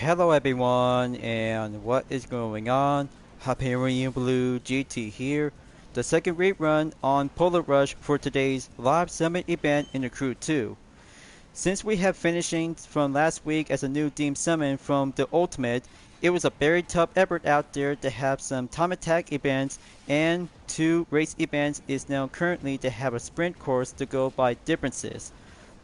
Hello everyone, and what is going on? Hyperion-Blue-GT here, the second rerun on Polar Rush for today's live summit event in the Crew 2. Since we have finishing from last week as a new team summon from the Ultimate, it was a very tough effort out there to have some time attack events, and 2 race events is now currently to have a sprint course to go by differences.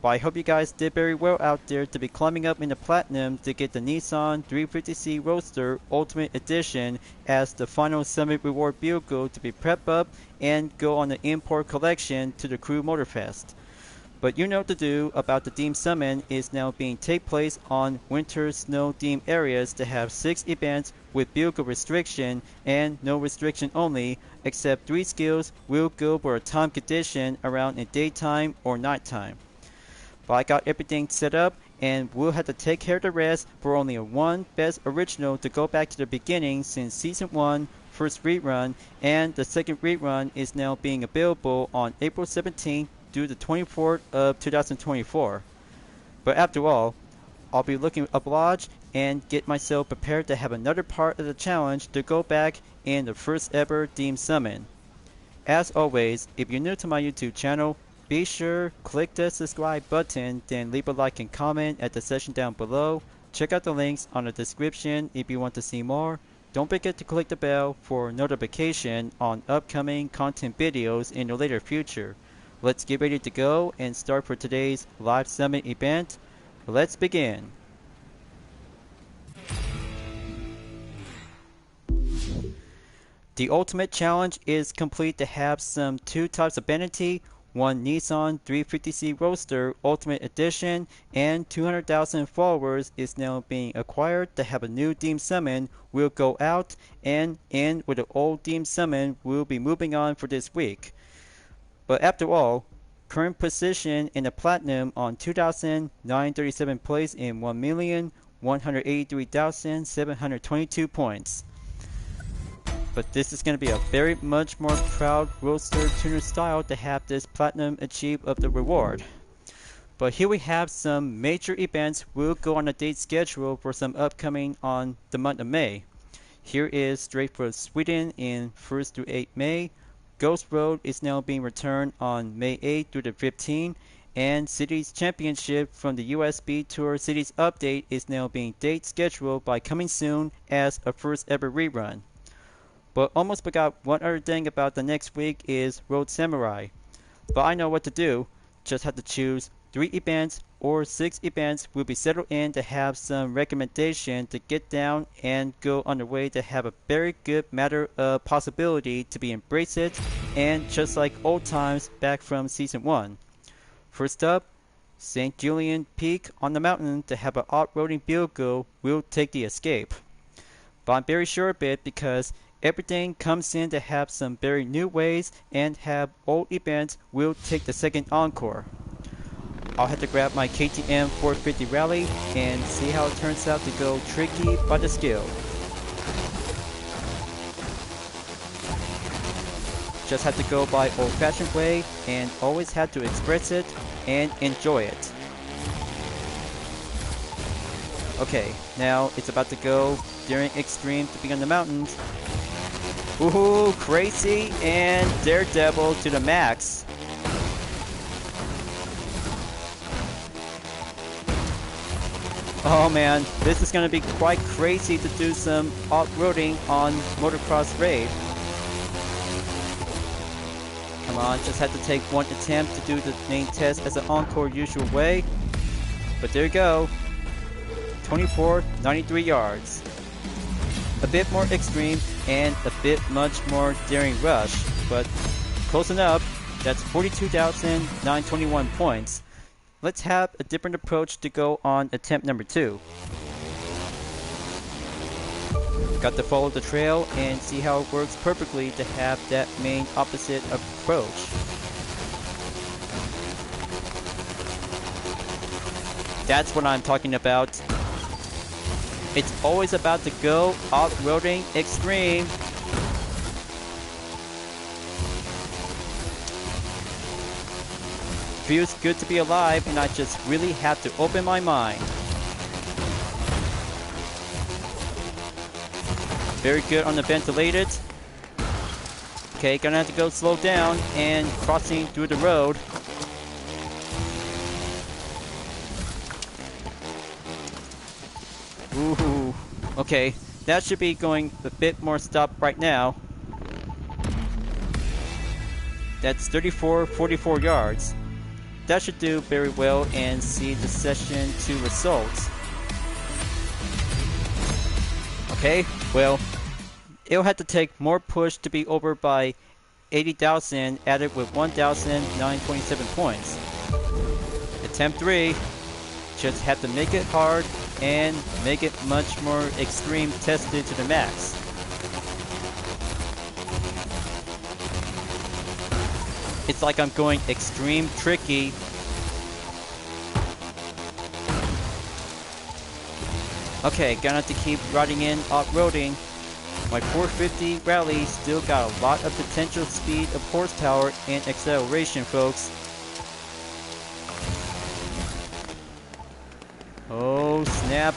But I hope you guys did very well out there to be climbing up in the Platinum to get the Nissan 350C Roadster Ultimate Edition as the final Summit Reward vehicle to be prepped up and go on the import collection to the Crew Motorfest. But you know what to do about the Theme Summon is now being take place on winter snow theme areas to have 6 events with vehicle restriction and no restriction only, except 3 skills will go for a time condition around in daytime or nighttime. But I got everything set up, and we'll have to take care of the rest for only a one best original to go back to the beginning since Season 1 first rerun, and the second rerun is now being available on April 17th through the 24th of 2024. But after all, I'll be looking obliged and get myself prepared to have another part of the challenge to go back in the first ever Theme Summon. As always, if you're new to my YouTube channel, be sure click the subscribe button, then leave a like and comment at the section down below. Check out the links on the description if you want to see more. Don't forget to click the bell for notification on upcoming content videos in the later future. Let's get ready to go and start for today's live summit event. Let's begin. The ultimate challenge is complete to have some 2 types of vanity, one Nissan 350C Roadster Ultimate Edition, and 200,000 followers is now being acquired to have a new Theme Summon will go out and end with the old Theme Summon will be moving on for this week. But after all, current position in the Platinum on 2,937 place in 1,183,722 points. But this is going to be a very much more proud Roadster Tuner style to have this Platinum achieve of the reward. But here we have some major events will go on a date schedule for some upcoming on the month of May. Here is straight for Sweden in 1st through 8th May. Ghost Road is now being returned on May 8th through the 15th. And Cities Championship from the USB Tour Cities Update is now being date scheduled by coming soon as a first ever rerun. But almost forgot one other thing about the next week is Road Samurai. But I know what to do, just have to choose 3 events or 6 events will be settled in to have some recommendation to get down and go on the way to have a very good matter of possibility to be embraced it, and just like old times back from Season 1. First up, St. Julian Peak on the mountain to have an off-roading vehicle will take the escape. But I'm very sure of it because everything comes in to have some very new ways and have old events will take the second encore. I'll have to grab my KTM 450 Rally and see how it turns out to go tricky by the skill. Just have to go by old-fashioned way and always have to express it and enjoy it. Okay, now it's about to go during extreme to be on the mountains. Woohoo, crazy and daredevil to the max. Oh man, this is going to be quite crazy to do some off-roading on Motocross Raid. Come on, just had to take one attempt to do the main test as an encore usual way. But there you go. 2493 yards. A bit more extreme and a bit much more daring rush, but close enough. That's 42,921 points. Let's have a different approach to go on attempt number 2. Got to follow the trail and see how it works perfectly to have that main opposite approach. That's what I'm talking about. It's always about to go off-roading extreme. Feels good to be alive, and I just really have to open my mind. Very good on the ventilated. Okay, gonna have to go slow down and crossing through the road. Ooh, okay, that should be going a bit more stop right now. That's 44 yards. That should do very well and see the session 2 results. Okay, well, it'll have to take more push to be over by 80,000 added with 1,927 points. Attempt 3, just have to make it hard and make it much more extreme tested to the max. It's like I'm going extreme tricky. Okay, gonna have to keep riding in off-roading. My 450 rally still got a lot of potential speed of horsepower and acceleration, folks. Oh, snap.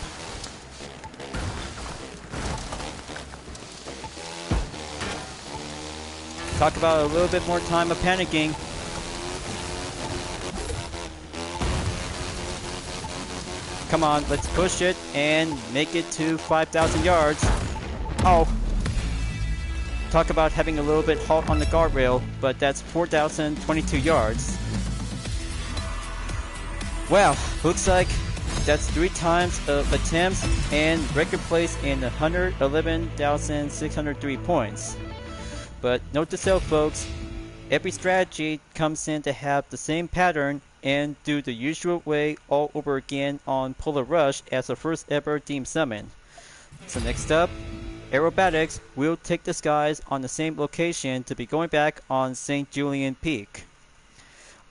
Talk about a little bit more time of panicking. Come on, let's push it and make it to 5,000 yards. Oh. Talk about having a little bit halt on the guardrail, but that's 4,022 yards. Wow, looks like that's 3 times of attempts and record place in 111,603 points. But note to self, folks, every strategy comes in to have the same pattern and do the usual way all over again on Polar Rush as the first ever team summon. So next up, aerobatics will take the skies on the same location to be going back on St. Julian Peak.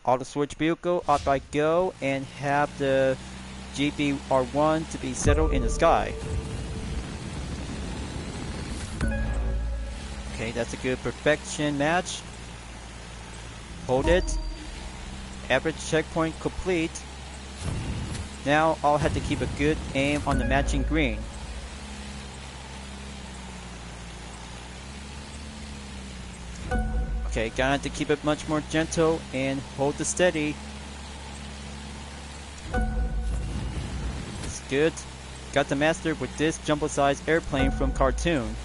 Auto switch vehicle up I go and have the GBR1 to be settled in the sky. Okay, that's a good perfection match. Hold it. Average checkpoint complete. Now I'll have to keep a good aim on the matching green. Okay, gonna have to keep it much more gentle and hold the steady. It's good. Got the master with this jumbo-sized airplane from Cartoon.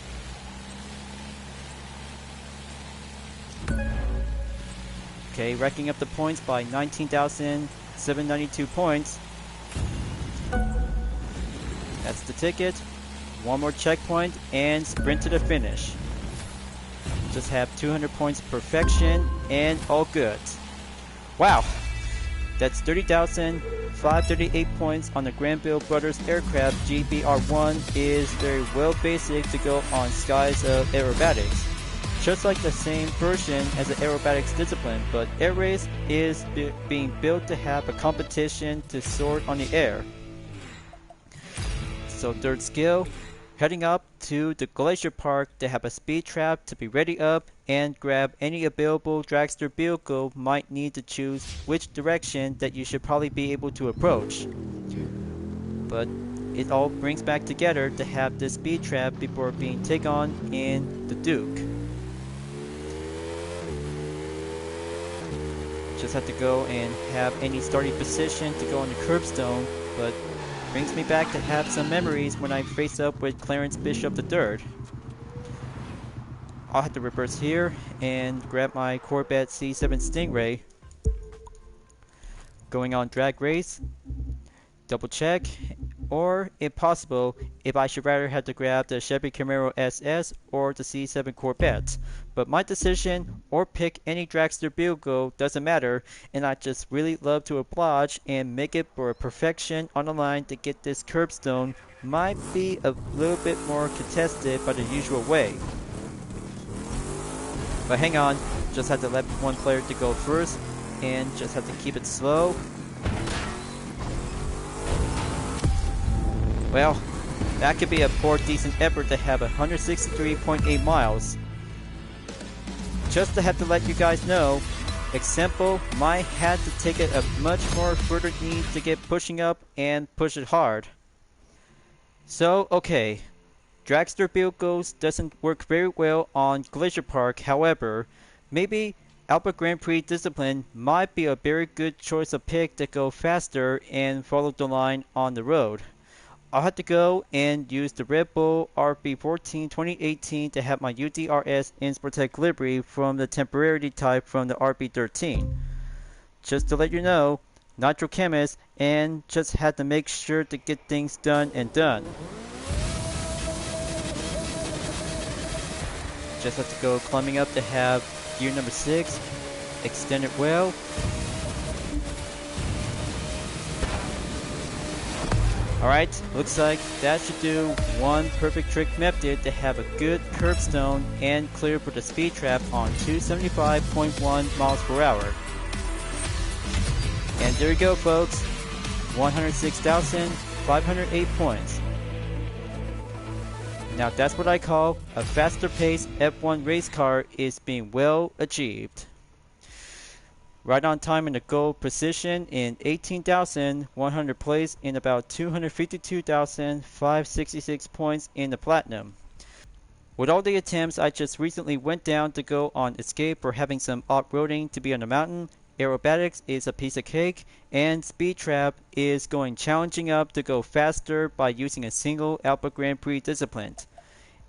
Okay, racking up the points by 19,792 points. That's the ticket. One more checkpoint and sprint to the finish. Just have 200 points perfection and all good. Wow, that's 30,538 points on the Granville Brothers aircraft. GBR1 is very well basic to go on skies of aerobatics. Just like the same version as the aerobatics discipline, but air race is being built to have a competition to soar on the air. So third skill, heading up to the Glacier Park to have a speed trap to be ready up and grab any available dragster vehicle. Might need to choose which direction that you should probably be able to approach. But it all brings back together to have this speed trap before being taken on in the Duke. Just have to go and have any starting position to go on the curbstone, but brings me back to have some memories when I face up with Clarence Bishop III. I'll have to reverse here and grab my Corvette C7 Stingray. Going on drag race, double check, or if possible, if I should rather have to grab the Chevy Camaro SS or the C7 Corvette. But my decision, or pick any dragster vehicle, doesn't matter, and I just really love to oblige and make it for perfection on the line to get this curbstone. Might be a little bit more contested by the usual way. But hang on, just have to let one player to go first, and just have to keep it slow. Well, that could be a poor decent effort to have 163.8 miles. Just to have to let you guys know, example, might have to take it a much more further need to get pushing up and push it hard. So, okay, Dragster vehicles doesn't work very well on Glacier Park, however, maybe Alpha Grand Prix Discipline might be a very good choice of pick to go faster and follow the line on the road. I'll have to go and use the Red Bull RB14 2018 to have my UDRS Insportec livery from the temporary type from the RB13. Just to let you know, Nitro Chemist and just had to make sure to get things done and done. Just have to go climbing up to have gear number 6, extend it well. Alright, looks like that should do one perfect trick method to have a good curbstone and clear for the speed trap on 275.1 miles per hour. And there you go, folks, 106,508 points. Now that's what I call a faster paced F1 race car is being well achieved. Right on time in the gold position in 18,100 place in about 252,566 points in the platinum. With all the attempts I just recently went down to go on escape or having some off-roading to be on the mountain, aerobatics is a piece of cake, and speed trap is going challenging up to go faster by using a single Alpha Grand Prix discipline.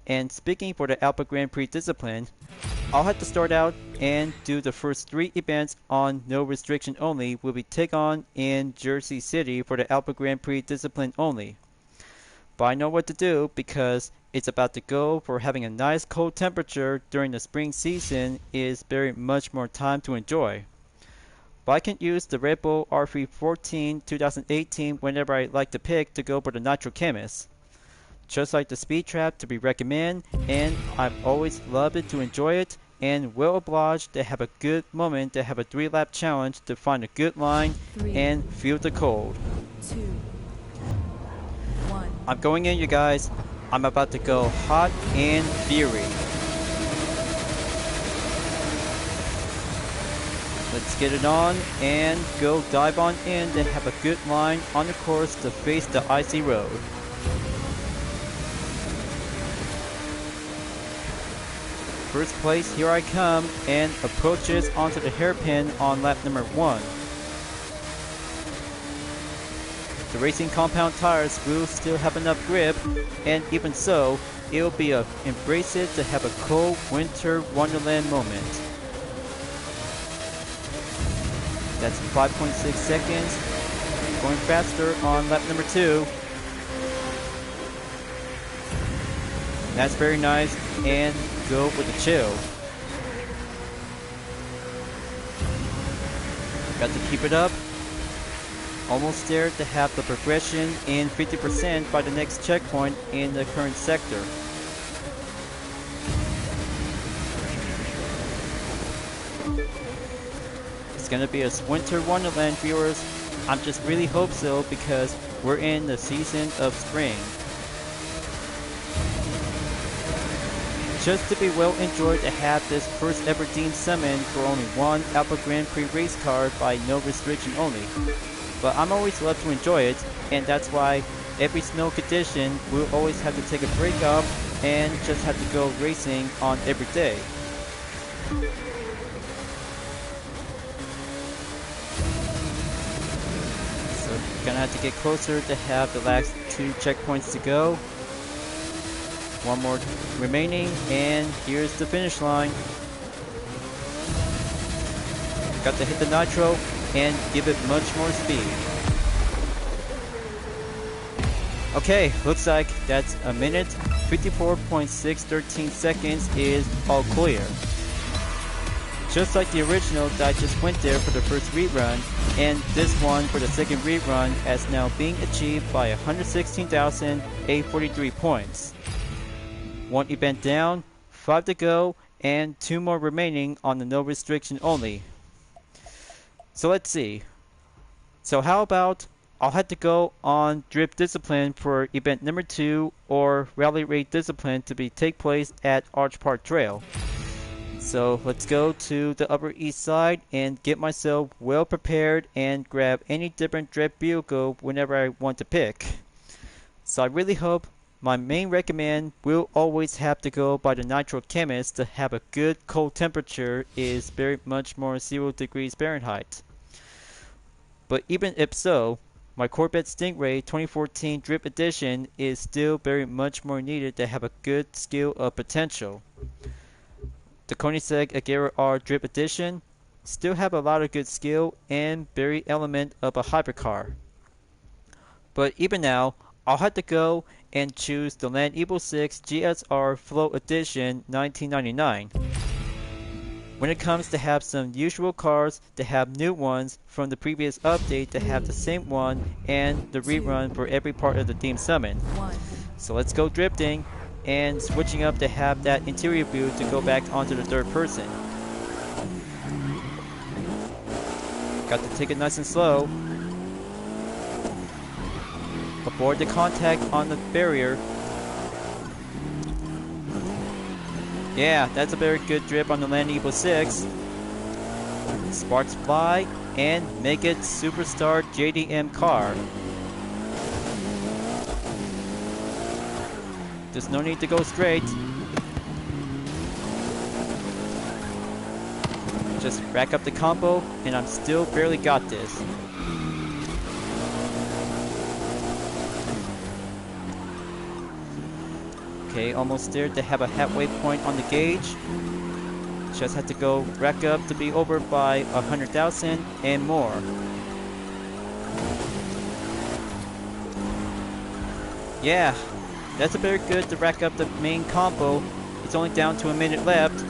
And speaking for the Alpha Grand Prix discipline, I'll have to start out and do the first 3 events on no restriction only will be take on in Jersey City for the Alpha Grand Prix discipline only. But I know what to do because it's about to go for having a nice cold temperature during the spring season is very much more time to enjoy. But I can use the Red Bull R314 2018 whenever I like to pick to go for the Nitro Chemist. Just like the speed trap to be recommended, and I've always loved it to enjoy it, and well obliged to have a good moment to have a 3-lap challenge to find a good line and feel the cold. 2, 1. I'm going in, you guys. I'm about to go hot and fury. Let's get it on and go dive on in to have a good line on the course to face the icy road. First place, here I come, and approaches onto the hairpin on lap number 1. The racing compound tires will still have enough grip, and even so, it'll be a embrace it to have a cold winter wonderland moment. That's 5.6 seconds. Going faster on lap number 2. That's very nice, and go with a chill. Got to keep it up. Almost there to have the progression in 50% by the next checkpoint in the current sector. It's gonna be a winter wonderland, viewers. I just really hope so because we're in the season of spring. Just to be well enjoyed to have this first ever Dean Summon for only one Alpha Grand Prix race car by no restriction only. But I'm always love to enjoy it, and that's why every snow condition we'll always have to take a break off and just have to go racing on every day. So gonna have to get closer to have the last 2 checkpoints to go. One more remaining, and here's the finish line. Got to hit the nitro and give it much more speed. Okay, looks like that's a minute, 54.613 seconds is all clear. Just like the original that I just went there for the first rerun, and this one for the second rerun as now being achieved by 116,843 points. 1 event down, 5 to go, and 2 more remaining on the no restriction only. So let's see. So how about I'll have to go on drift discipline for event number 2 or rally raid discipline to be take place at Arch Park Trail. So let's go to the Upper East Side and get myself well prepared and grab any different drift vehicle whenever I want to pick. So I really hope My main recommend will always have to go by the Nitro Chemist to have a good cold temperature is very much more 0 degrees Fahrenheit. But even if so, my Corvette Stingray 2014 Drip Edition is still very much more needed to have a good skill of potential. The Koenigsegg Agera R Drip Edition still have a lot of good skill and very element of a hypercar. But even now, I'll have to go and choose the Land Evo 6 GSR Flow Edition 1999. When it comes to have some usual cars to have new ones from the previous update to have the same one and the rerun for every part of the Team Summit. So let's go drifting and switching up to have that interior view to go back onto the third person. Got to take it nice and slow. Avoid the contact on the barrier. Yeah, that's a very good drip on the Land Evo 6. Sparks fly and make it Superstar JDM car. There's no need to go straight. Just rack up the combo and I'm still barely got this. Okay, almost there to have a halfway point on the gauge. Just have to go rack up to be over by 100,000 and more. Yeah, that's a very good to rack up the main combo. It's only down to a minute left.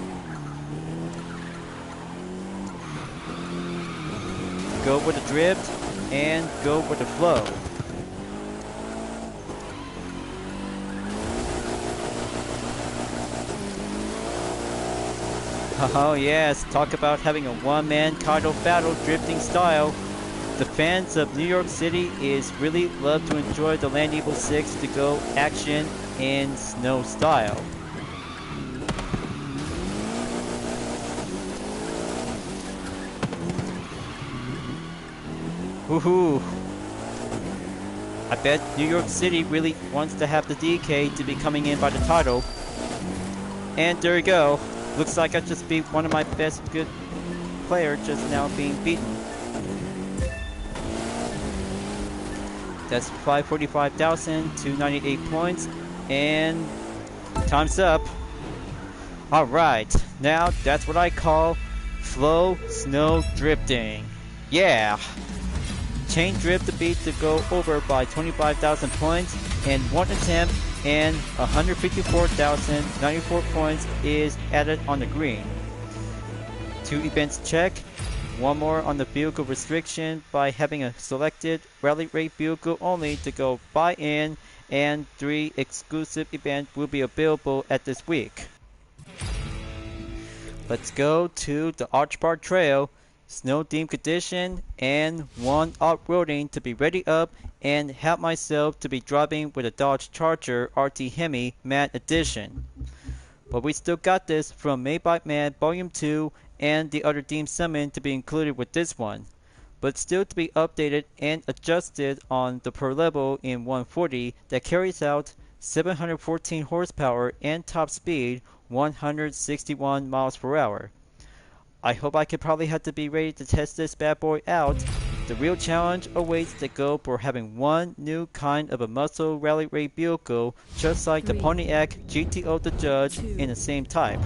Go with the drift and go with the flow. Oh yes, talk about having a one-man Kaido battle drifting style. The fans of New York City is really love to enjoy the Land Evo 6 to go action in snow style. Woohoo! I bet New York City really wants to have the DK to be coming in by the title. And there you go. Looks like I just beat one of my best good players just now being beaten. That's 545,298 points and time's up. Alright, now that's what I call flow snow drifting. Yeah! Chain drift the beat to go over by 25,000 points and one attempt and 154,094 points is added on the green. 2 events check, one more on the vehicle restriction by having a selected rally rate vehicle only to go buy in, and 3 exclusive events will be available at this week. Let's go to the Archbar Trail, snow themed condition, and 1 off-roading to be ready up and have myself to be driving with a Dodge Charger RT Hemi Matte Edition. But we still got this from Made by Mad Volume 2 and the other Team Summon to be included with this one, but still to be updated and adjusted on the per level in 140 that carries out 714 horsepower and top speed 161 miles per hour. I hope I could probably have to be ready to test this bad boy out. The real challenge awaits to go for having one new kind of a muscle rally rate vehicle, just like the Pontiac GTO the Judge in the same type.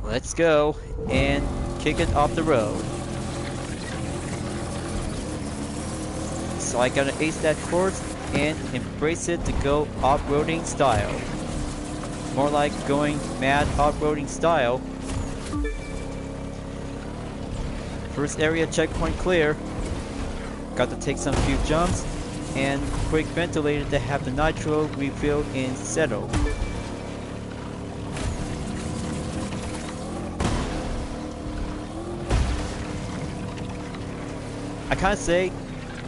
Let's go and kick it off the road. So I gotta ace that course and embrace it to go off-roading style. More like going mad off-roading style. First area checkpoint clear. Got to take some few jumps and quick ventilator to have the nitro refilled in settle. I can't say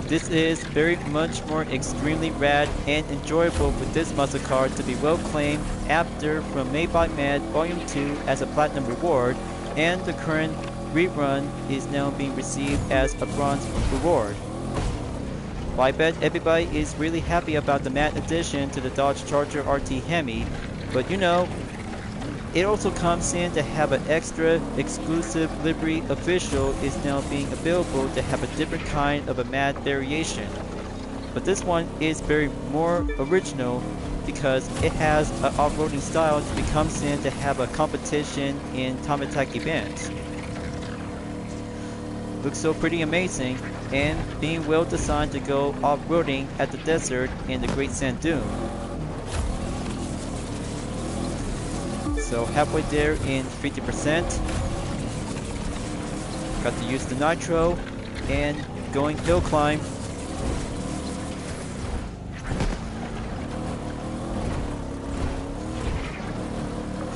this is very much more extremely rad and enjoyable with this muscle car to be well claimed after from Made by Mad Volume 2 as a platinum reward, and the current rerun is now being received as a bronze reward. I bet everybody is really happy about the matte addition to the Dodge Charger RT Hemi, but you know, it also comes in to have an extra exclusive livery official is now being available to have a different kind of a matte variation. But this one is very more original because it has an off-roading style that comes in to have a competition in time attack events. Looks so pretty amazing and being well designed to go off-roading at the desert in the Great Sand Dune. So halfway there in 50%. Got to use the nitro and going hill climb.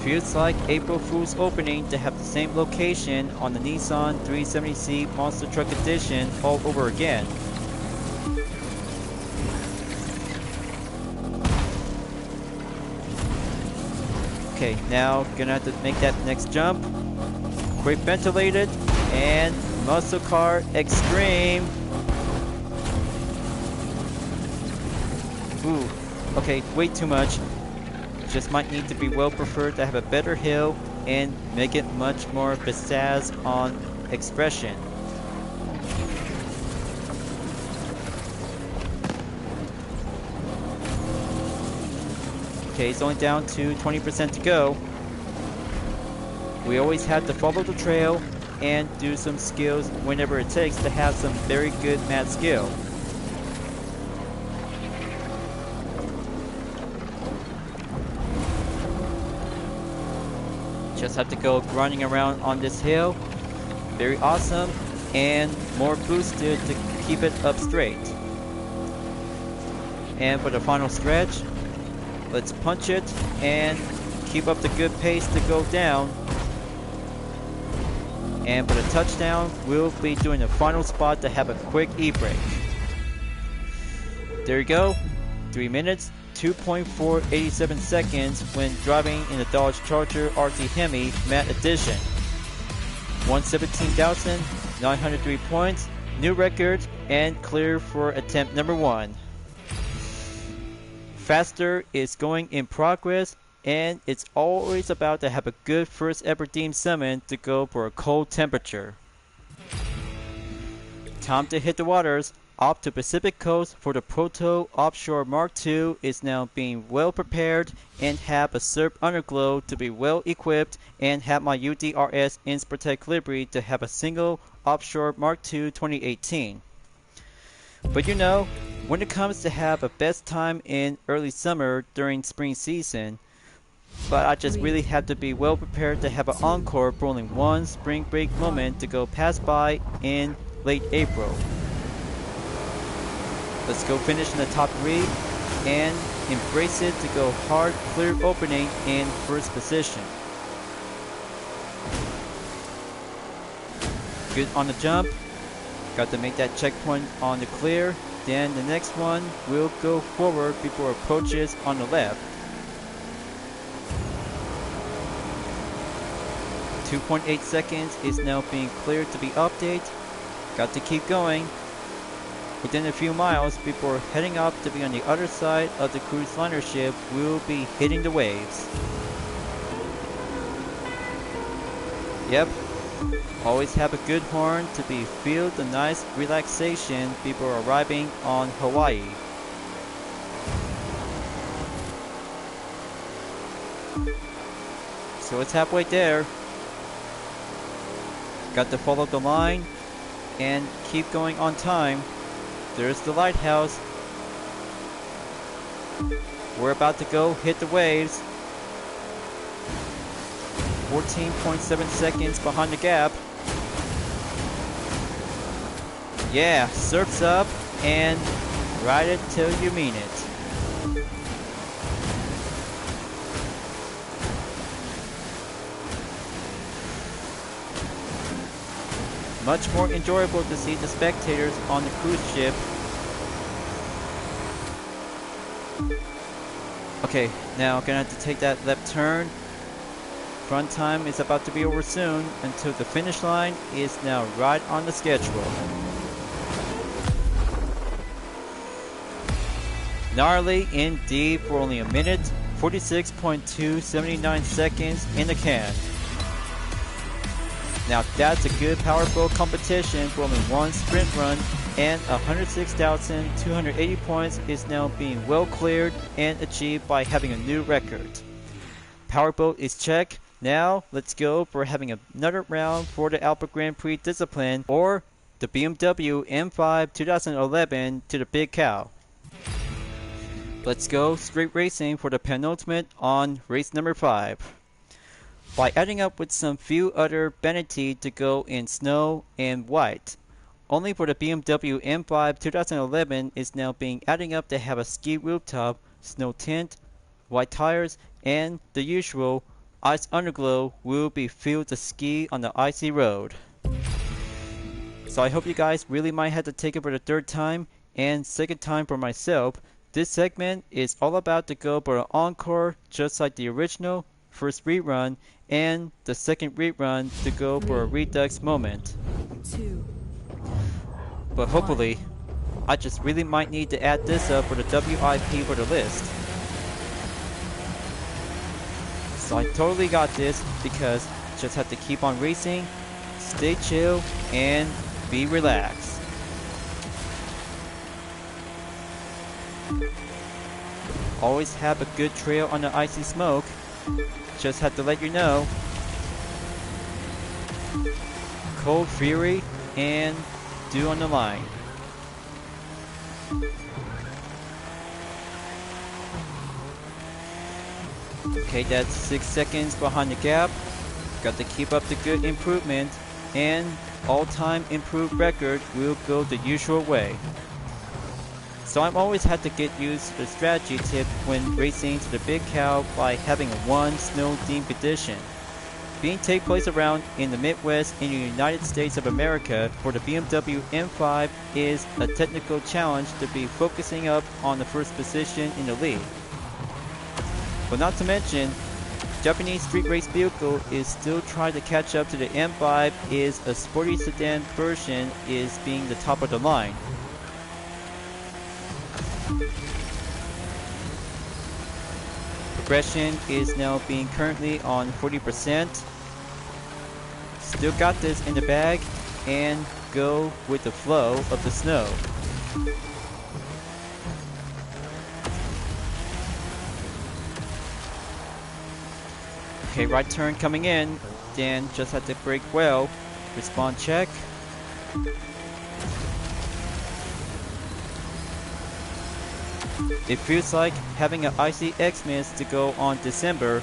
Feels like April Fool's opening to have the same location on the Nissan 370Z Monster Truck Edition all over again. Okay, now gonna have to make that next jump. Quick ventilated and muscle car extreme. Ooh, okay, way too much. Just might need to be well preferred to have a better hill and make it much more pizzazz on expression. Okay, it's only down to 20% to go. We always have to follow the trail and do some skills whenever it takes to have some very good matte skill. Just have to go running around on this hill. Very awesome and more boosted to keep it up straight. And for the final stretch, let's punch it and keep up the good pace to go down. And for the touchdown, we'll be doing the final spot to have a quick e-brake. There you go. 3 minutes, 2.487 seconds when driving in the Dodge Charger RT Hemi Matte Edition. 117,903 points, new record, and clear for attempt number 1. Faster is going in progress, and it's always about to have a good first ever deemed summon to go for a cold temperature. Time to hit the waters. Off to Pacific Coast for the Proto Offshore Mark II is now being well prepared and have a SERP underglow to be well equipped and have my UDRS Inspirtech livery to have a single Offshore Mark II 2018. But you know, when it comes to have a best time in early summer during spring season, but I just really have to be well prepared to have an encore for only one spring break moment to go pass by in late April. Let's go finish in the top 3 and embrace it to go hard clear opening in first position. Good on the jump. Got to make that checkpoint on the clear. Then the next one will go forward before approaches on the left. 2.8 seconds is now being cleared to be updated. Got to keep going. Within a few miles before heading up to be on the other side of the cruise liner ship, we'll be hitting the waves. Yep, always have a good horn to be feel the nice relaxation before arriving on Hawaii. So it's halfway there. Got to follow the line and keep going on time. There's the lighthouse. We're about to go hit the waves. 14.7 seconds behind the gap. Yeah, surf's up and ride it till you mean it. Much more enjoyable to see the spectators on the cruise ship. Okay, now gonna have to take that left turn. Front time is about to be over soon until the finish line is now right on the schedule. Gnarly indeed for only a minute, 46.279 seconds in the can. Now that's a good power boat competition for only one sprint run, and 106,280 points is now being well cleared and achieved by having a new record. Powerboat is checked. Now let's go for having another round for the Alpha Grand Prix discipline, or the BMW M5 2011 to the Big Cow. Let's go straight racing for the penultimate on race number 5. By adding up with some few other Benetti to go in snow and white. Only for the BMW M5 2011 is now being adding up to have a ski rooftop, snow tint, white tires, and the usual ice underglow will be filled to ski on the icy road. So I hope you guys really might have to take it for the third time and second time for myself. This segment is all about to go for an encore just like the original first rerun and the second rerun to go for a redux moment. But hopefully, I just really might need to add this up for the WIP for the list. So I totally got this because just have to keep on racing, stay chill, and be relaxed. Always have a good trail on the icy smoke. Just have to let you know. Cold Fury and Dew on the line. Okay, that's 6 seconds behind the gap. Got to keep up the good improvement, and all-time improved record will go the usual way. So I'm always had to get used to the strategy tip when racing to the Big Cow by having a one snow-themed edition. Being take place around in the Midwest in the United States of America for the BMW M5 is a technical challenge to be focusing up on the first position in the league. But not to mention, Japanese street race vehicle is still trying to catch up to the M5 is a sporty sedan version is being the top of the line. Progression is now being currently on 40%. Still got this in the bag and go with the flow of the snow. Okay, right turn coming in, then just have to brake well, respawn check. It feels like having an icy Xmas to go on December,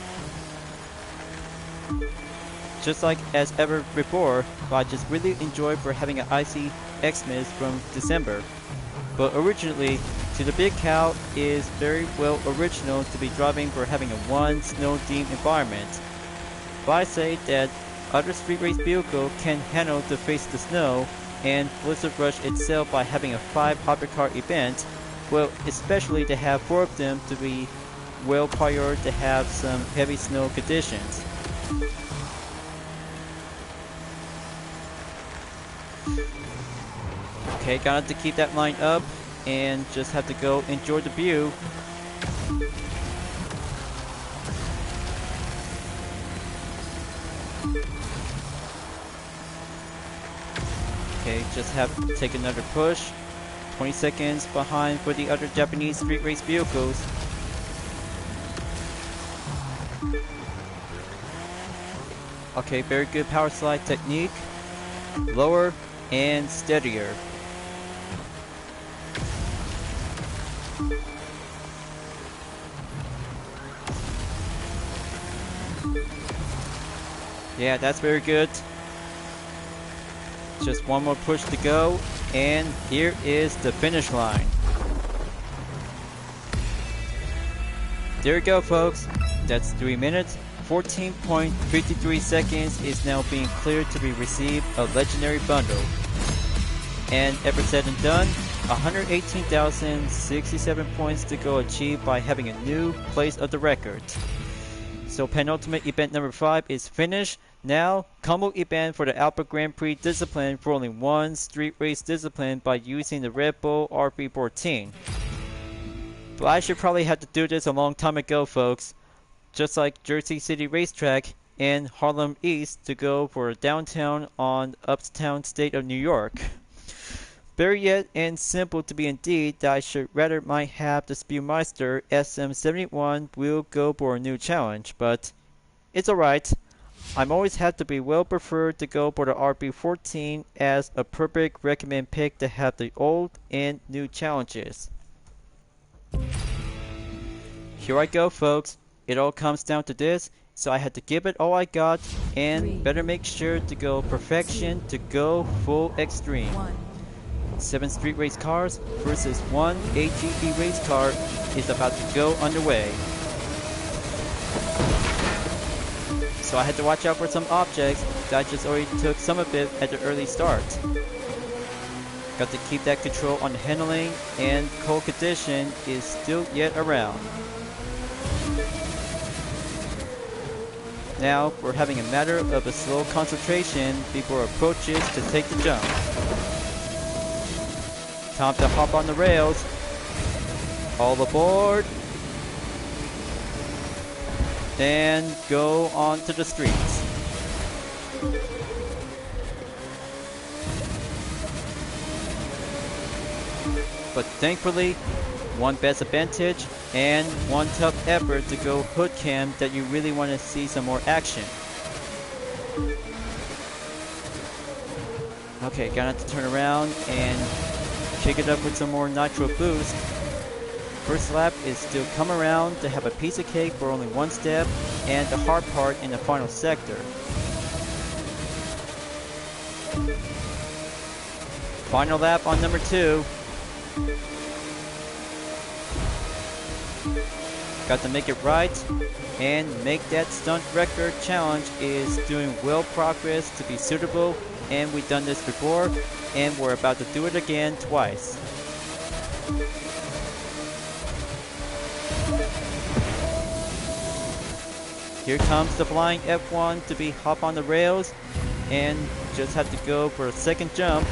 just like as ever before, but I just really enjoy for having an icy Xmas from December. But originally, to the Big Cow is very well original to be driving for having a one snow-themed environment. But I say that other street race vehicle can handle to face the snow, and Blizzard Rush itself by having a 5 hypercar event, well, especially to have 4 of them to be well prior to have some heavy snow conditions. Okay, got to keep that line up and just have to go enjoy the view. Okay, just have to take another push. 20 seconds behind for the other Japanese street race vehicles. Okay, very good power slide technique. Lower and steadier. Yeah, that's very good. Just one more push to go, and here is the finish line. There you go, folks. That's 3 minutes. 14.53 seconds is now being cleared to be received a legendary bundle. And ever said and done, 118,067 points to go achieved by having a new place of the record. So penultimate event number 5 is finished. Now, combo event for the Alpha Grand Prix discipline for only one street race discipline by using the Red Bull RP14. But I should probably have to do this a long time ago, folks. Just like Jersey City Racetrack and Harlem East to go for downtown on uptown state of New York. Better yet and simple to be indeed that I should rather might have the Spewmeister SM71 will go for a new challenge, but it's alright. I'm always had to be well preferred to go for the RB14 as a perfect recommend pick to have the old and new challenges. Here I go, folks. It all comes down to this, so I had to give it all I got and better make sure to go perfection to go full extreme. 7 street race cars versus 1 AGP race car is about to go underway. So I had to watch out for some objects that I just already took some of it at the early start. Got to keep that control on the handling, and cold condition is still yet around. Now we're having a matter of a slow concentration before approaches to take the jump. Time to hop on the rails. All aboard. And go onto the streets. But thankfully, one best advantage and one tough effort to go hood cam that you really want to see some more action. Okay, gonna have to turn around and kick it up with some more nitro boost. First lap is still come around to have a piece of cake for only one step and the hard part in the final sector. Final lap on number 2. Got to make it right and make that stunt record challenge is doing well progress to be suitable, and we've done this before and we're about to do it again twice. Here comes the flying F1 to be hop on the rails and just have to go for a second jump.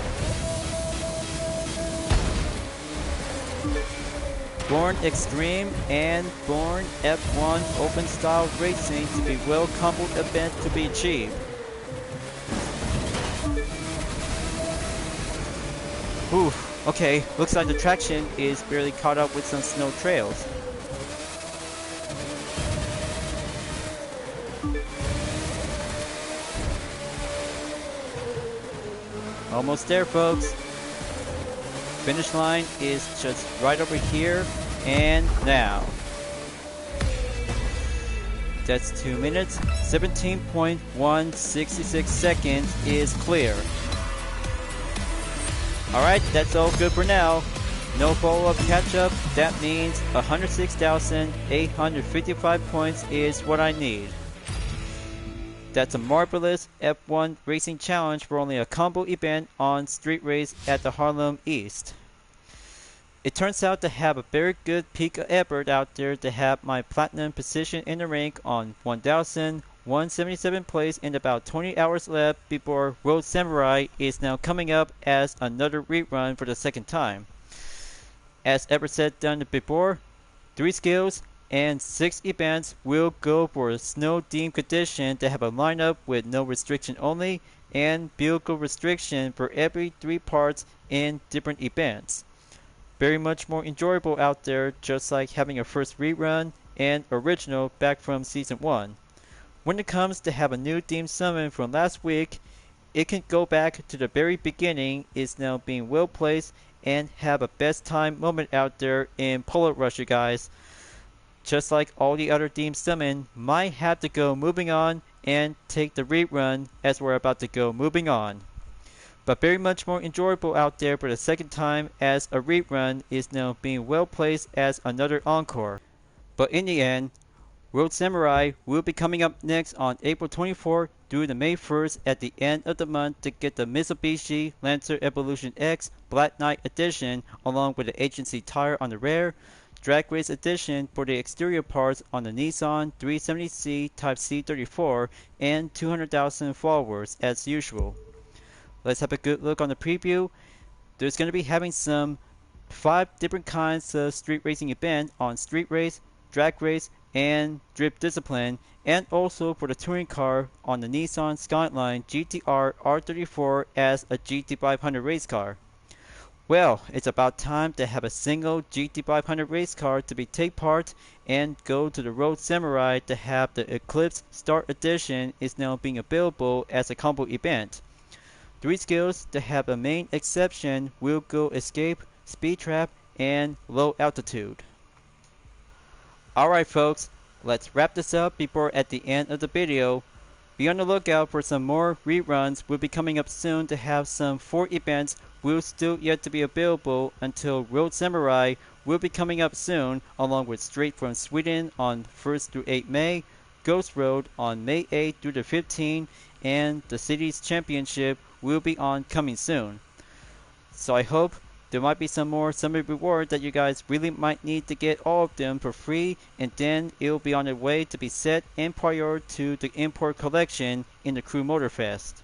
Born Extreme and Born F1 Open Style Racing to be well coupled event to be achieved. Whew, okay, looks like the traction is barely caught up with some snow trails. Almost there, folks. Finish line is just right over here and now. That's 2 minutes, 17.166 seconds is clear. Alright, that's all good for now. No follow-up catch-up. That means 106,855 points is what I need. That's a marvelous F1 racing challenge for only a combo event on street race at the Harlem East. It turns out to have a very good peak of effort out there to have my platinum position in the rank on 1,177 place in about 20 hours left before Road Samurai is now coming up as another rerun for the second time. As ever said done before, 3 skills and 6 events will go for a snow deemed condition to have a lineup with no restriction only and vehicle restriction for every 3 parts in different events. Very much more enjoyable out there, just like having a first rerun and original back from season 1. When it comes to have a new theme summon from last week, it can go back to the very beginning, is now being well placed and have a best time moment out there in Polar Rush, you guys. Just like all the other theme summon, might have to go moving on and take the rerun as we're about to go moving on. But very much more enjoyable out there for the second time as a rerun is now being well placed as another encore. But in the end, Road Samurai will be coming up next on April 24th through the May 1st at the end of the month to get the Mitsubishi Lancer Evolution X Black Knight Edition along with the agency tire on the rear, Drag Race Edition for the exterior parts on the Nissan 370C Type C34, and 200,000 followers as usual. Let's have a good look on the preview. There's going to be having some 5 different kinds of street racing event on street race, drag race, and drift discipline, and also for the touring car on the Nissan Skyline GTR R34 as a GT500 race car. Well, it's about time to have a single GT500 race car to be take part and go to the Road Samurai to have the Eclipse Start Edition is now being available as a combo event. 3 skills to have a main exception will go escape, speed trap, and low altitude. Alright folks, let's wrap this up before at the end of the video. Be on the lookout for some more reruns. Will be coming up soon to have some 4 events will still yet to be available until Road Samurai will be coming up soon along with Straight from Sweden on 1st through 8 May, Ghost Road on May 8th through the 15th, and the Cities Championship will be on coming soon. So I hope there might be some more summer rewards that you guys really might need to get all of them for free, and then it'll be on the way to be set and prior to the import collection in the Crew Motorfest.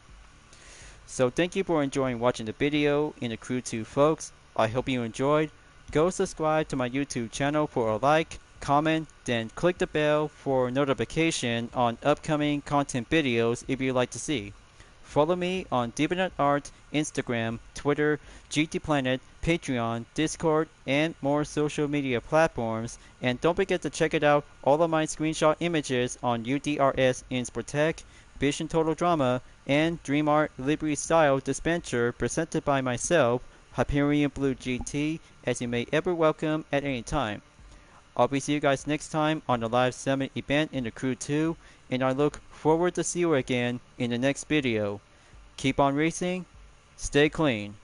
So thank you for enjoying watching the video in the Crew 2 folks. I hope you enjoyed. Go subscribe to my YouTube channel for a like, comment, then click the bell for notification on upcoming content videos if you'd like to see. Follow me on DeviantArt, Instagram, Twitter, GT Planet, Patreon, Discord, and more social media platforms. And don't forget to check it out all of my screenshot images on UDRS Insportech, Vision Total Drama, and Dream Art Livery Style Dispenser presented by myself, Hyperion-Blue-GT, as you may ever welcome at any time. I'll be see you guys next time on the live summit event in the Crew 2, and I look forward to see you again in the next video. Keep on racing, stay clean.